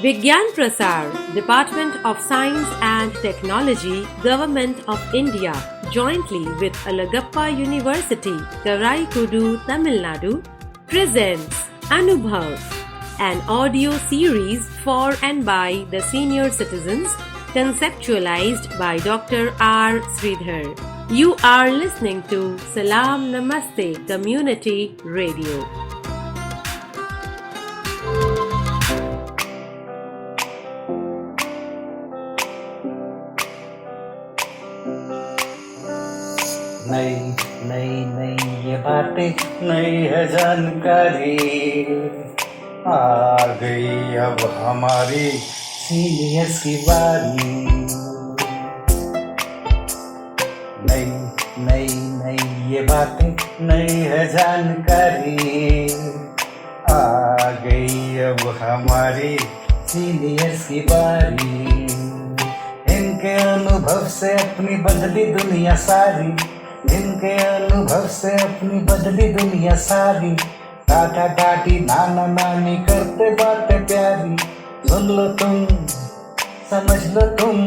Vigyan Prasar, Department of Science and Technology, Government of India, jointly with Alagappa University, Karaikudu, Tamil Nadu, presents Anubhav, an audio series for and by the senior citizens, conceptualized by Dr. R. Sridhar. You are listening to Salam Namaste Community Radio. नई नई नई ये बातें नई है जानकारी आ गई अब हमारी सीनियर्स की बारी। नई नई नई ये बातें नई है जानकारी आ गई अब हमारी सीनियर्स की बारी। इनके अनुभव से अपनी बदली दुनिया सारी, इनके अनुभव से अपनी बदली दुनिया सारी। टाटा टाटी नाना नानी करते बातें प्यारी। सुन लो तुम समझ लो तुम,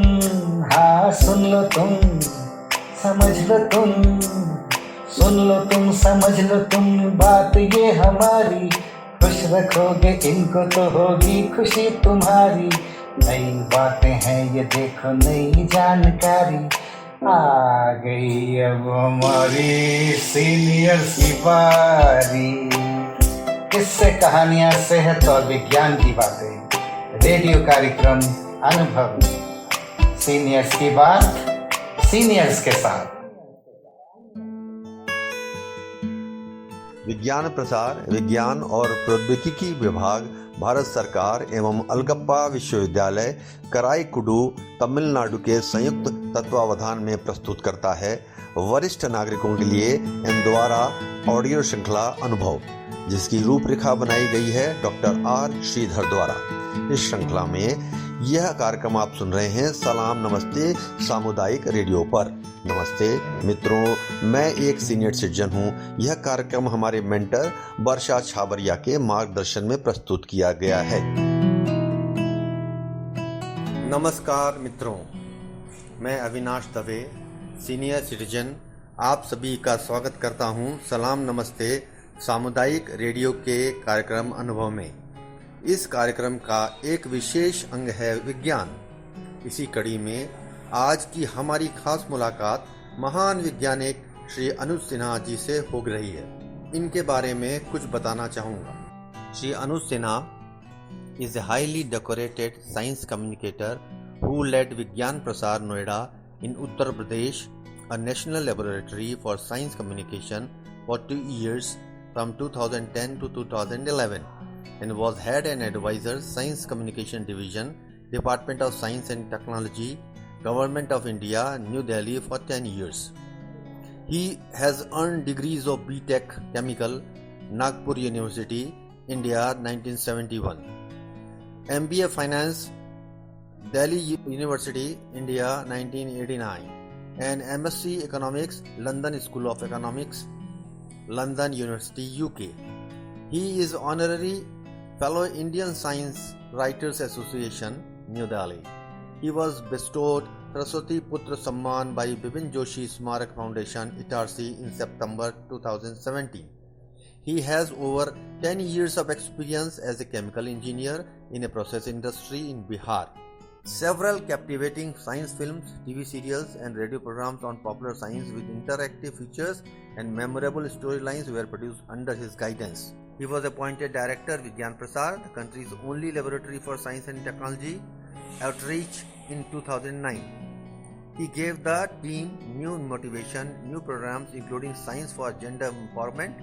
हाँ सुन लो तुम समझ लो तुम, सुन लो तुम समझ लो तुम बात ये हमारी। खुश रखोगे इनको तो होगी खुशी तुम्हारी। नई बातें हैं ये देखो नई जानकारी आ गई अब हमारी सीनियर्स की बारी। किससे कहानियां सेहत और विज्ञान की बातें, रेडियो कार्यक्रम अनुभव, सीनियर्स की बात सीनियर्स के साथ। विज्ञान प्रसार, विज्ञान और प्रौद्योगिकी विभाग, भारत सरकार एवं अलगप्पा विश्वविद्यालय कराईकुडू तमिलनाडु के संयुक्त तत्वावधान में प्रस्तुत करता है वरिष्ठ नागरिकों के लिए इन द्वारा ऑडियो श्रृंखला अनुभव, जिसकी रूपरेखा बनाई गई है डॉक्टर आर श्रीधर द्वारा। इस श्रृंखला में यह कार्यक्रम आप सुन रहे हैं सलाम नमस्ते सामुदायिक रेडियो पर। नमस्ते मित्रों, मैं एक सीनियर सिटीजन हूँ। यह कार्यक्रम हमारे मेंटर वर्षा छाबरिया के मार्गदर्शन में प्रस्तुत किया गया है। नमस्कार मित्रों, मैं अविनाश दवे, सीनियर सिटीजन, आप सभी का स्वागत करता हूँ सलाम नमस्ते सामुदायिक रेडियो के कार्यक्रम अनुभव में। इस कार्यक्रम का एक विशेष अंग है विज्ञान। इसी कड़ी में आज की हमारी खास मुलाकात महान वैज्ञानिक श्री अनुज सिन्हा जी से हो रही है। इनके बारे में कुछ बताना चाहूँगा। श्री अनुज Sinha is a highly decorated science communicator who led Vigyan Prasar Noida in Uttar Pradesh, a national laboratory for science communication, for 2 years from 2010 to 2011, and was head and advisor Science Communication Division, Department of Science and Technology, Government of India, New Delhi for 10 years. He has earned degrees of B.Tech Chemical, Nagpur University, India 1971. MBA Finance, Delhi University, India 1989, and MSc Economics, London School of Economics, London University, UK. He is honorary fellow Indian Science Writers Association, New Delhi. He was bestowed Saraswati Putra Samman by Bipin Joshi Smarak Foundation, Itarsi, in September 2017. He has over 10 years of experience as a chemical engineer in a process industry in Bihar. Several captivating science films, TV serials and radio programs on popular science with interactive features and memorable storylines were produced under his guidance. He was appointed Director Vigyan Prasar, the country's only laboratory for science and technology outreach, in 2009. He gave the team new motivation, new programs including Science for Gender Empowerment,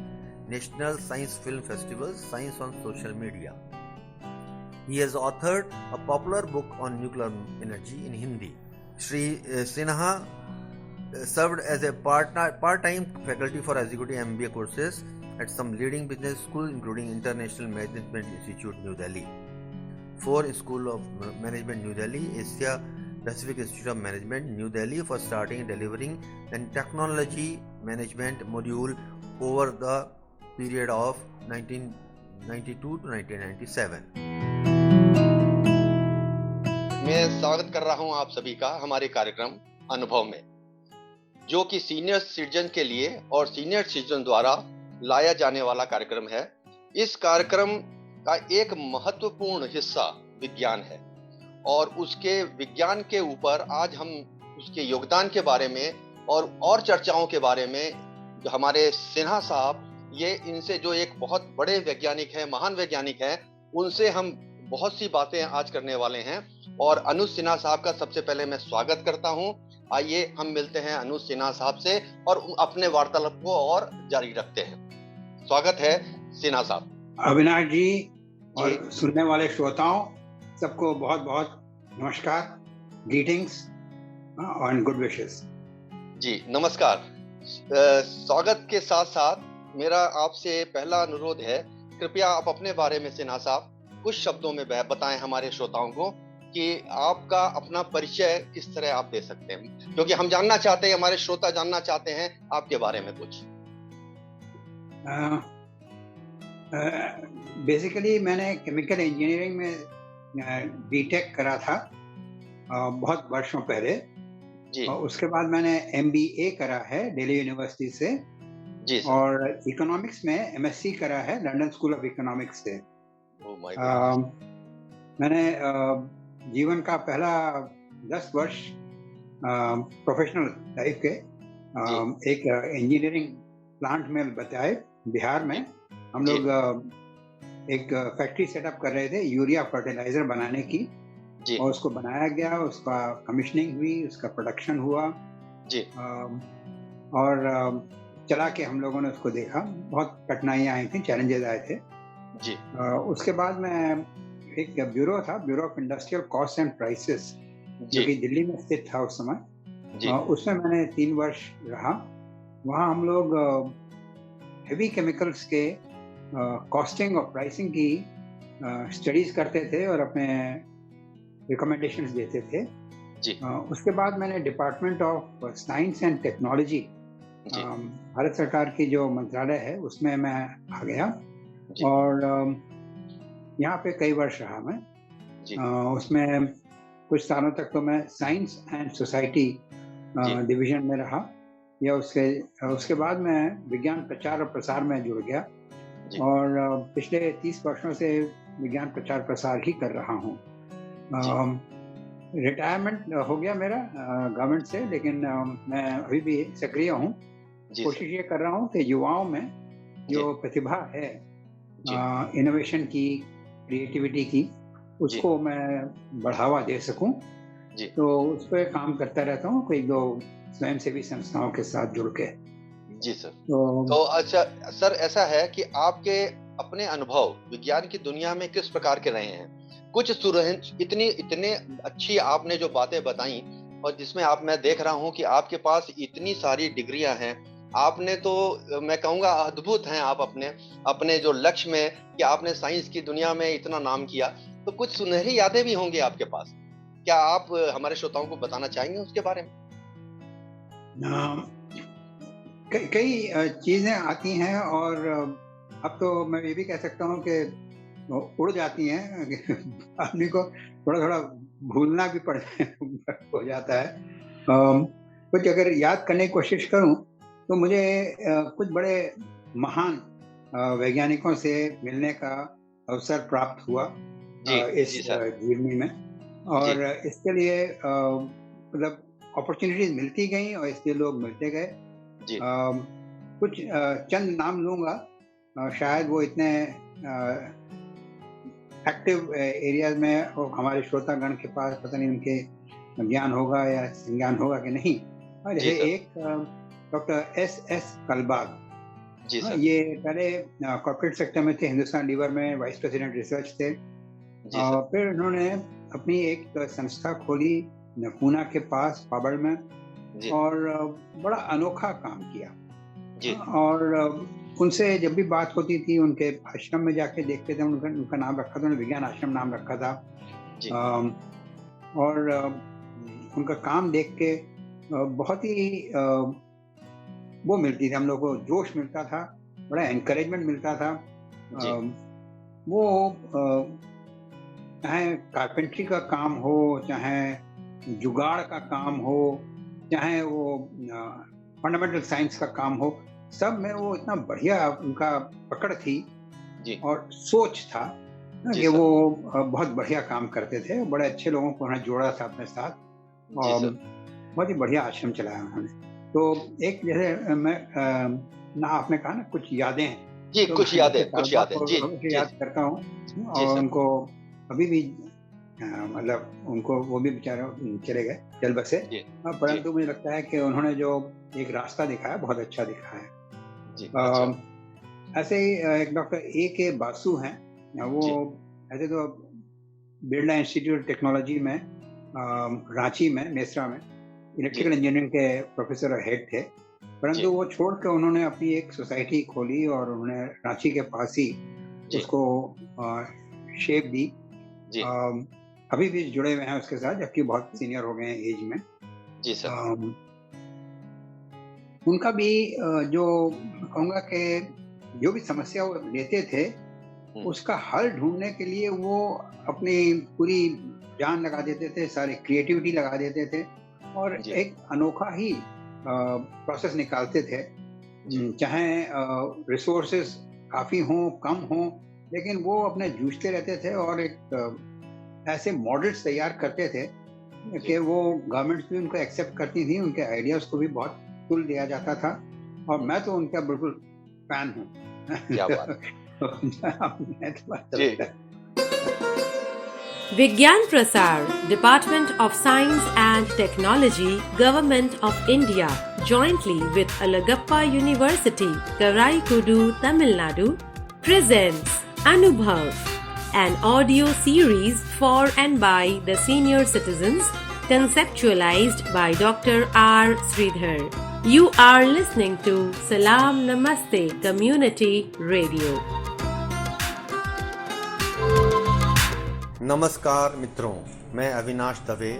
National Science Film Festivals, Science on Social Media. He has authored a popular book on nuclear energy in Hindi. Shri Sinha served as a part-time faculty for executive MBA courses at some leading business schools including International Management Institute, New Delhi, Ford School of Management, New Delhi, Asia Pacific Institute of Management, New Delhi, for starting and delivering the technology management module over the period of 1992 to 1997. मैं स्वागत कर रहा हूं आप सभी का हमारे कार्यक्रम अनुभव में, जो कि सीनियर सिटीजन के लिए और सीनियर सिटीजन द्वारा लाया जाने वाला कार्यक्रम है। इस कार्यक्रम का एक महत्वपूर्ण हिस्सा विज्ञान है और उसके विज्ञान के ऊपर आज हम उसके योगदान के बारे में और चर्चाओं के बारे में जो हमारे सिन्हा साहब, ये इनसे जो एक बहुत बड़े वैज्ञानिक हैं, महान वैज्ञानिक हैं, उनसे हम बहुत सी बातें आज करने वाले हैं। और अनुज सिन्हा साहब का सबसे पहले मैं स्वागत करता हूं। आइए हम मिलते हैं अनुज सिन्हा साहब से और अपने वार्तालाप को और जारी रखते हैं। स्वागत है सिन्हा साहब। अविनाश जी और सुनने वाले श्रोताओं सबको बहुत बहुत नमस्कार, ग्रीटिंग्स और गुड विशेस। जी नमस्कार। स्वागत के साथ साथ मेरा आपसे पहला अनुरोध है, कृपया आप अपने बारे में सिन्हा साहब कुछ शब्दों में बताएं हमारे श्रोताओं को कि आपका अपना परिचय किस तरह आप दे सकते हैं, क्योंकि हम जानना चाहते हैं, हमारे श्रोता जानना चाहते हैं आपके बारे में कुछ। बेसिकली मैंने केमिकल इंजीनियरिंग में बीटेक करा था बहुत वर्षों पहले जी। और उसके बाद मैंने एमबीए करा है दिल्ली यूनिवर्सिटी से जी सर। और इकोनॉमिक्स में एमएससी करा है लंदन स्कूल ऑफ इकोनॉमिक्स से। मैंने जीवन का पहला 10 वर्ष प्रोफेशनल लाइफ के एक इंजीनियरिंग प्लांट में बताए बिहार में। हम लोग एक फैक्ट्री सेटअप कर रहे थे यूरिया फर्टिलाइजर बनाने की जी। और उसको बनाया गया, उसका कमीशनिंग हुई, उसका प्रोडक्शन हुआ जी। और चला के हम लोगों ने उसको देखा, बहुत कठिनाइयाँ आई थी, चैलेंजेस आए थे जी। उसके बाद मैं एक ब्यूरो था, bureau of industrial cost and prices, जो कि दिल्ली में स्थित था उस समय जी। उसमें मैंने 3 वर्ष रहा। वहाँ हम लोग हेवी केमिकल्स के कॉस्टिंग और प्राइसिंग की स्टडीज करते थे और अपने रिकमेंडेशंस देते थे जी। उसके बाद मैंने department of science and technology, Bharat सरकार की जो मंत्रालय है, उसमें मैं आ गया और यहाँ पे कई वर्ष रहा मैं जी। उसमें कुछ सालों तक तो मैं साइंस एंड सोसाइटी डिवीजन में रहा, या उसके बाद मैं विज्ञान प्रचार और प्रसार में जुड़ गया और पिछले 30 वर्षों से विज्ञान प्रचार प्रसार ही कर रहा हूँ। रिटायरमेंट हो गया मेरा गवर्नमेंट से, लेकिन मैं अभी भी सक्रिय हूँ। कोशिश ये कर रहा हूँ कि युवाओं में जो प्रतिभा है इनोवेशन की, क्रिएटिविटी की, उसको मैं बढ़ावा दे सकूं जी। तो उस पर काम करता रहता हूँ, कोई 2 स्वयंसेवी संस्थाओं के साथ जुड़ के जी सर। तो अच्छा सर, ऐसा है कि आपके अपने अनुभव विज्ञान की दुनिया में किस प्रकार के रहे हैं? कुछ इतने अच्छी आपने जो बातें बताई और जिसमें मैं देख रहा हूँ कि आपके पास इतनी सारी डिग्रियां हैं, आपने तो मैं कहूँगा अद्भुत हैं आप अपने जो लक्ष्य में कि आपने साइंस की दुनिया में इतना नाम किया, तो कुछ सुनहरी यादें भी होंगी आपके पास। क्या आप हमारे श्रोताओं को बताना चाहेंगे उसके बारे में? कई चीजें आती हैं और अब तो मैं ये भी कह सकता हूँ कि उड़ जाती हैं आदमी को थोड़ा थोड़ा भूलना भी हो जाता है। कुछ अगर याद करने की कोशिश करूँ तो मुझे कुछ बड़े महान वैज्ञानिकों से मिलने का अवसर प्राप्त हुआ इस जीवनी में, और इसके लिए मतलब अपॉर्चुनिटीज मिलती गई और इसलिए लोग मिलते गए। कुछ चंद नाम लूँगा, शायद वो इतने एक्टिव एरियाज में हमारे श्रोतागण के पास पता नहीं उनके ज्ञान होगा या संज्ञान होगा कि नहीं। जैसे एक डॉक्टर एस कलबाग जी सर। ये पहले कॉर्पोरेट सेक्टर में थे, हिंदुस्तान लीवर में वाइस प्रेसिडेंट रिसर्च थे। फिर उन्होंने अपनी एक संस्था खोली पूना के पास पाबड़ में और बड़ा अनोखा काम किया जी। और उनसे जब भी बात होती थी, उनके आश्रम में जाके देखते थे, उनका नाम रखा था, उन्होंने विज्ञान आश्रम नाम रखा था जी। और उनका काम देख के बहुत ही वो मिलती थी, हम लोग को जोश मिलता था, बड़ा एनकरेजमेंट मिलता था। वो चाहे कारपेंट्री का काम हो, चाहे जुगाड़ का काम हो, चाहे वो फंडामेंटल साइंस का काम हो, सब में वो इतना बढ़िया उनका पकड़ थी जी और सोच था जी कि सर। वो बहुत बढ़िया काम करते थे। बड़े अच्छे लोगों को उन्होंने जोड़ा था अपने साथ जी और सर। बहुत ही बढ़िया आश्रम चलाया उन्होंने। तो एक जैसे मैं ना आपने कहा ना कुछ यादें हैं, जी तो कुछ मैं यादें जैसे कुछ साहबा यादें को जी हमेशा जी याद करता हूँ जी और सर। उनको अभी भी मतलब उनको वो भी बेचारे चले गए जल बसे, जी परंतु मुझे लगता है कि उन्होंने जो एक रास्ता दिखाया बहुत अच्छा दिखाया है। जी अच्छा ऐसे ही एक डॉक्टर A.K. बासु हैं, वो जी ऐसे तो बिरला इंस्टीट्यूट टेक्नोलॉजी में रांची में मेसरा में इलेक्ट्रिकल इंजीनियरिंग के प्रोफेसर और हेड थे, जी परंतु वो छोड़ के उन्होंने अपनी एक सोसाइटी खोली और उन्होंने रांची के पास ही जी उसको शेप दी। जी अभी भी जुड़े हुए हैं उसके साथ, जबकि बहुत सीनियर हो गए हैं एज में। जी सर। उनका भी जो कहूँगा कि जो भी समस्या वो लेते थे उसका हल ढूंढने के लिए वो अपनी पूरी जान लगा देते थे, सारी क्रिएटिविटी लगा देते थे और जी एक अनोखा ही प्रोसेस निकालते थे। चाहे रिसोर्सेस काफ़ी हों कम हों, लेकिन वो अपने जूझते रहते थे और एक ऐसे मॉडल्स तैयार करते थे कि वो गवर्नमेंट्स भी उनको एक्सेप्ट करती थी, उनके आइडियाज़ को भी बहुत तुल दिया जाता था और मैं तो उनका बिल्कुल फैन हूँ। क्या बात मैं तो बात जी करता हूँ। Vigyan Prasar, Department of Science and Technology, Government of India, jointly with Alagappa University, Karaikudu, Tamil Nadu, presents Anubhav, an audio series for and by the senior citizens, conceptualized by Dr. R. Sridhar. You are listening to Salam Namaste Community Radio. नमस्कार मित्रों, मैं Avinash Dave,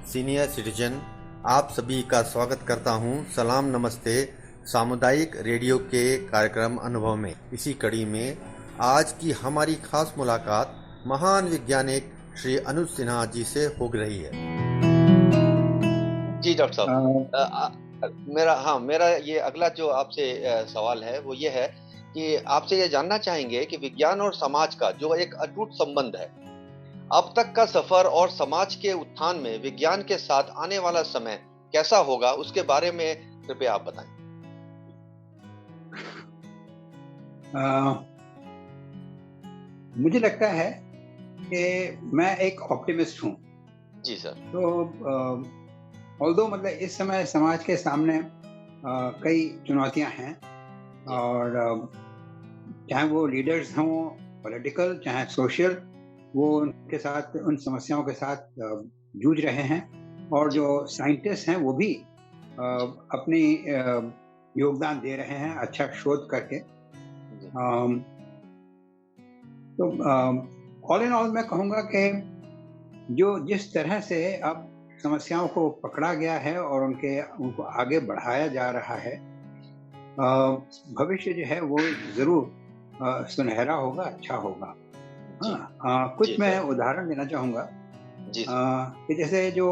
senior citizen, आप सभी का स्वागत करता हूं सलाम नमस्ते सामुदायिक रेडियो के कार्यक्रम अनुभव में। इसी कड़ी में आज की हमारी खास मुलाकात महान वैज्ञानिक श्री अनुज सिन्हा जी से हो रही है। जी डॉक्टर साहब, मेरा ये अगला जो आपसे सवाल है वो ये है कि आपसे ये जानना चाहेंगे कि विज्ञान और समाज का जो एक अटूट संबंध है, अब तक का सफर और समाज के उत्थान में विज्ञान के साथ आने वाला समय कैसा होगा, उसके बारे में कृपया आप बताएं। मुझे लगता है कि मैं एक ऑप्टिमिस्ट हूँ। जी सर। तो ऑल्दो मतलब इस समय समाज के सामने कई चुनौतियां हैं और चाहे वो लीडर्स हों पॉलिटिकल चाहे सोशल, वो उनके साथ उन समस्याओं के साथ जूझ रहे हैं और जो साइंटिस्ट हैं वो भी अपनी योगदान दे रहे हैं अच्छा शोध करके। तो ऑल इन ऑल मैं कहूँगा कि जो जिस तरह से अब समस्याओं को पकड़ा गया है और उनको आगे बढ़ाया जा रहा है, भविष्य जो है वो ज़रूर सुनहरा होगा, अच्छा होगा। कुछ मैं उदाहरण देना चाहूँगा कि जैसे जो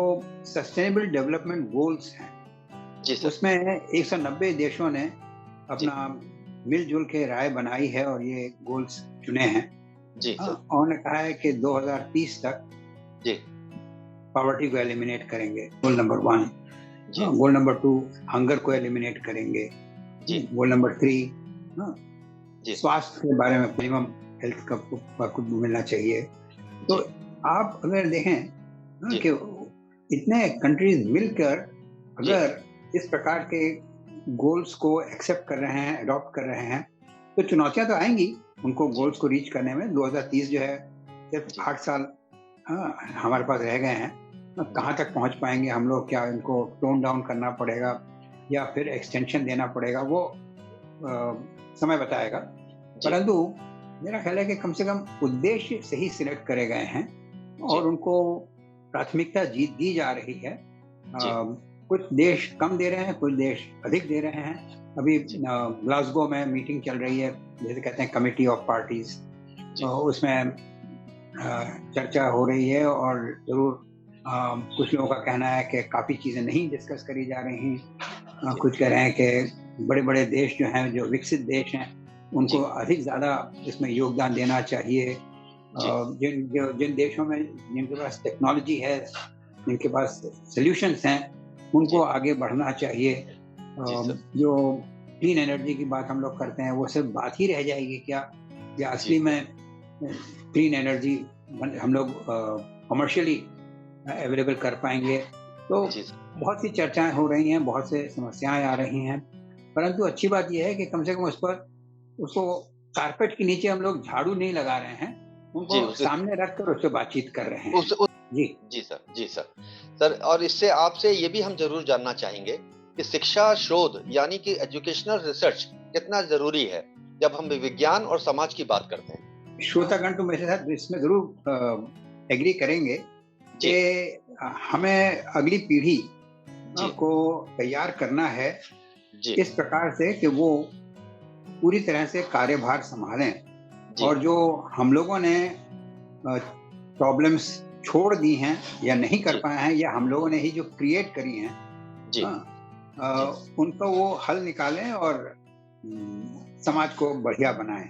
सस्टेनेबल डेवलपमेंट गोल्स हैं, उसमें 190 देशों ने अपना मिलजुल के राय बनाई है और ये गोल्स चुने हैं। उन्होंने कहा है कि 2030 तक पॉवर्टी को एलिमिनेट करेंगे, goal number 1। Goal number 2 hunger को एलिमिनेट करेंगे। गोल नंबर 3 स्वास्थ्य के बारे में मिनिमम हेल्थ का कुछ मिलना चाहिए। तो आप अगर देखें कि इतने कंट्रीज मिलकर अगर इस प्रकार के गोल्स को एक्सेप्ट कर रहे हैं, अडॉप्ट कर रहे हैं, तो चुनौतियां तो आएंगी उनको गोल्स को रीच करने में। 2030 जो है सिर्फ 8 साल हमारे पास रह गए हैं, कहाँ तक पहुँच पाएंगे हम लोग, क्या इनको टोन डाउन करना पड़ेगा या फिर एक्सटेंशन देना पड़ेगा, वो समय बताएगा। परंतु मेरा ख्याल है कि कम से कम उद्देश्य सही सिलेक्ट करे गए हैं और उनको प्राथमिकता दी जा रही है। कुछ देश कम दे रहे हैं, कुछ देश अधिक दे रहे हैं। अभी ग्लासगो में मीटिंग चल रही है, जैसे कहते हैं कमिटी ऑफ पार्टीज, उसमें चर्चा हो रही है और ज़रूर कुछ लोगों का कहना है कि काफ़ी चीज़ें नहीं डिस्कस करी जा रही हैं। कुछ कह रहे हैं कि बड़े बड़े देश जो हैं, जो विकसित देश हैं, उनको अधिक ज़्यादा इसमें योगदान देना चाहिए। जिन देशों में जिनके पास टेक्नोलॉजी है, जिनके पास सॉल्यूशंस हैं, उनको आगे बढ़ना चाहिए। जो क्लीन एनर्जी की बात हम लोग करते हैं, वो सिर्फ बात ही रह जाएगी क्या, या असली में क्लीन एनर्जी हम लोग कमर्शियली अवेलेबल कर पाएंगे? तो बहुत सी चर्चाएं हो रही हैं, बहुत से समस्याएं आ रही हैं, परंतु अच्छी बात यह है कि कम से कम उसको कारपेट के नीचे हम लोग झाड़ू नहीं लगा रहे हैं, उनको सामने रखकर उससे बातचीत कर रहे हैं। जी सर, और इससे आपसे ये भी हम जरूर जानना चाहेंगे कि शिक्षा शोध यानी कि एजुकेशनल रिसर्च कितना जरूरी है जब हम विज्ञान और समाज की बात करते हैं। श्रोतागण तो मेरे साथ इसमें जरूर एग्री करेंगे कि हमें अगली पीढ़ी को तैयार करना है इस प्रकार से कि वो पूरी तरह से कार्यभार संभालें, और जो हम लोगों ने प्रॉब्लम्स छोड़ दी हैं या नहीं कर पाए हैं, या हम लोगों ने ही जो क्रिएट करी हैं, उनका वो हल निकालें और समाज को बढ़िया बनाएं।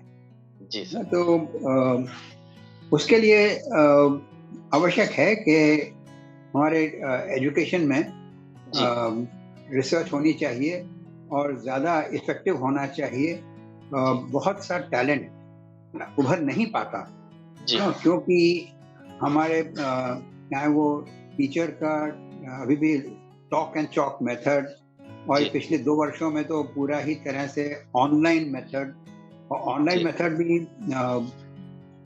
तो उसके लिए आवश्यक है कि हमारे एजुकेशन में रिसर्च होनी चाहिए और ज़्यादा इफेक्टिव होना चाहिए। बहुत सा टैलेंट उभर नहीं पाता क्योंकि हमारे चाहे वो टीचर का अभी भी टॉक एंड चॉक मेथड, और पिछले 2 वर्षों में तो पूरा ही तरह से ऑनलाइन मेथड, और ऑनलाइन मेथड भी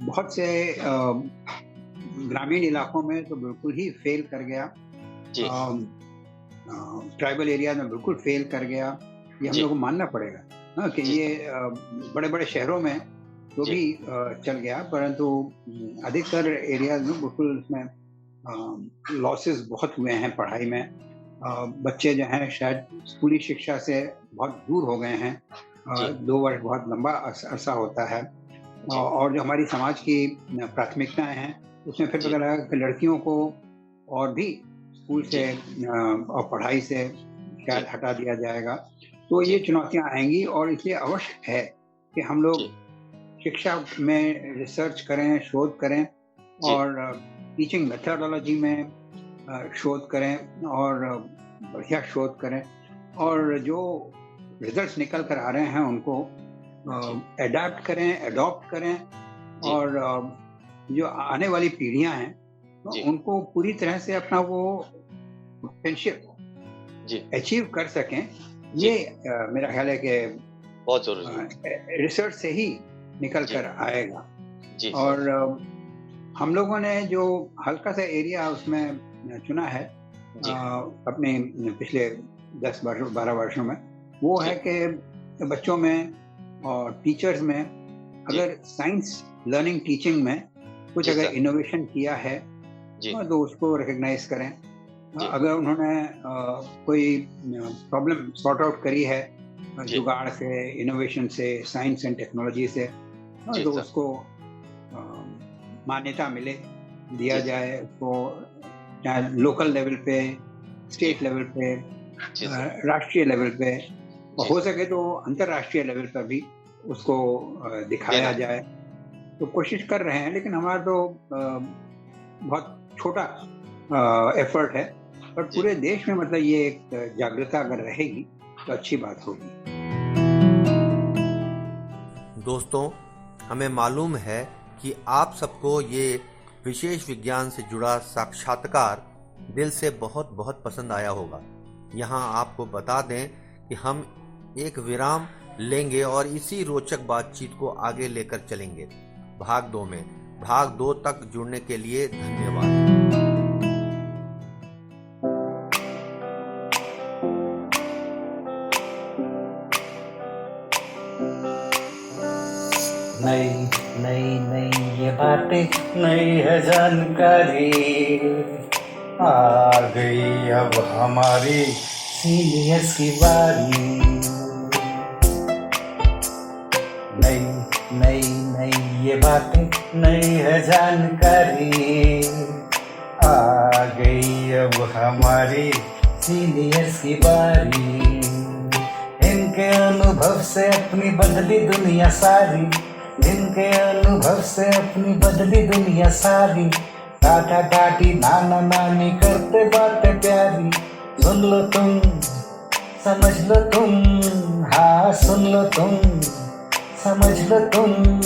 बहुत से ग्रामीण इलाकों में तो बिल्कुल ही फेल कर गया, ट्राइबल एरिया में बिल्कुल फेल कर गया। ये हम लोग को मानना पड़ेगा कि ये बड़े बड़े शहरों में तो भी चल गया, परंतु अधिकतर एरियाज में बिल्कुल इसमें लॉसेस बहुत हुए हैं पढ़ाई में। बच्चे जो हैं शायद स्कूली शिक्षा से बहुत दूर हो गए हैं। 2 वर्ष बहुत लंबा अरसा होता है, और जो हमारी समाज की प्राथमिकताएं हैं उसमें फिर पता लगा कि लड़कियों को और भी स्कूल से और पढ़ाई से शायद हटा दिया जाएगा। तो ये चुनौतियां आएंगी, और इसलिए आवश्यक है कि हम लोग शिक्षा में रिसर्च करें, शोध करें, और टीचिंग मेथडोलॉजी में शोध करें, और बढ़िया शोध करें, और जो रिजल्ट्स निकल कर आ रहे हैं उनको अडॉप्ट करें, और जो आने वाली पीढ़ियां हैं तो उनको पूरी तरह से अपना वो पोटेंशियल अचीव कर सकें। ये मेरा ख्याल है कि बहुत जरूरी रिसर्च से ही निकल कर आएगा। और हम लोगों ने जो हल्का सा एरिया उसमें चुना है अपने पिछले 10-12 वर्षों में, वो है कि बच्चों में और टीचर्स में अगर साइंस लर्निंग टीचिंग में कुछ अगर इनोवेशन किया है तो उसको रिकग्नाइज करें। अगर उन्होंने कोई प्रॉब्लम सॉर्ट आउट करी है जुगाड़ से, इनोवेशन से, साइंस एंड टेक्नोलॉजी से, तो उसको मान्यता दिया जाए। उसको चाहे लोकल लेवल पे, स्टेट लेवल पे, राष्ट्रीय लेवल पे, और हो सके तो अंतर्राष्ट्रीय लेवल पर भी उसको दिखाया जाए। तो कोशिश कर रहे हैं, लेकिन हमारा तो बहुत छोटा एफर्ट है, पर पूरे देश में मतलब ये एक जागरूकता अगर रहेगी तो अच्छी बात होगी। दोस्तों, हमें मालूम है कि आप सबको ये विशेष विज्ञान से जुड़ा साक्षात्कार दिल से बहुत बहुत पसंद आया होगा। यहाँ आपको बता दें कि हम एक विराम लेंगे और इसी रोचक बातचीत को आगे लेकर चलेंगे भाग 2 में। भाग 2 तक जुड़ने के लिए धन्यवाद। नई ये बातें, नई है जानकारी, आ गई अब हमारी सीनियर्स की बारी। नई ये बातें, नई है जानकारी, आ गई अब हमारी सीनियर्स की बारी। इनके अनुभव से अपनी बदली दुनिया सारी, इनके अनुभव से अपनी बदली दुनिया सारी। टाटा टाटी नाना नानी करते बातें प्यारी, सुन लो तुम समझ लो तुम, हाँ सुन लो तुम समझ लो तुम,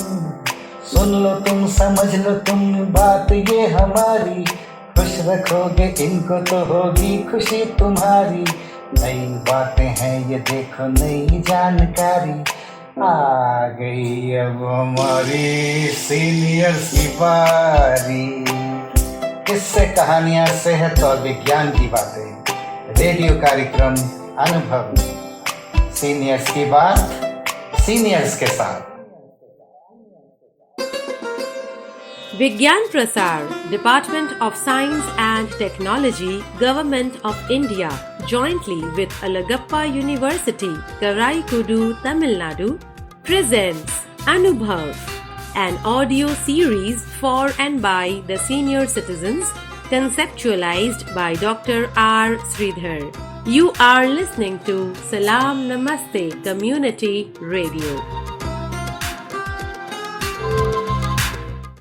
सुन लो तुम समझ लो तुम, बात ये हमारी। खुश रखोगे इनको तो होगी खुशी तुम्हारी। नई बातें हैं ये देखो नई जानकारी, आ गई अब हमारी सीनियर्स की बारी। किससे कहानियां सेहत और विज्ञान की बातें, रेडियो कार्यक्रम अनुभव, सीनियर्स की बात सीनियर्स के साथ। Vigyan Prasar, Department of Science and Technology, Government of India, jointly with Alagappa University, Karaikudu, Tamil Nadu, presents Anubhav, an audio series for and by the senior citizens, conceptualized by Dr. R. Sridhar. You are listening to Salam Namaste Community Radio.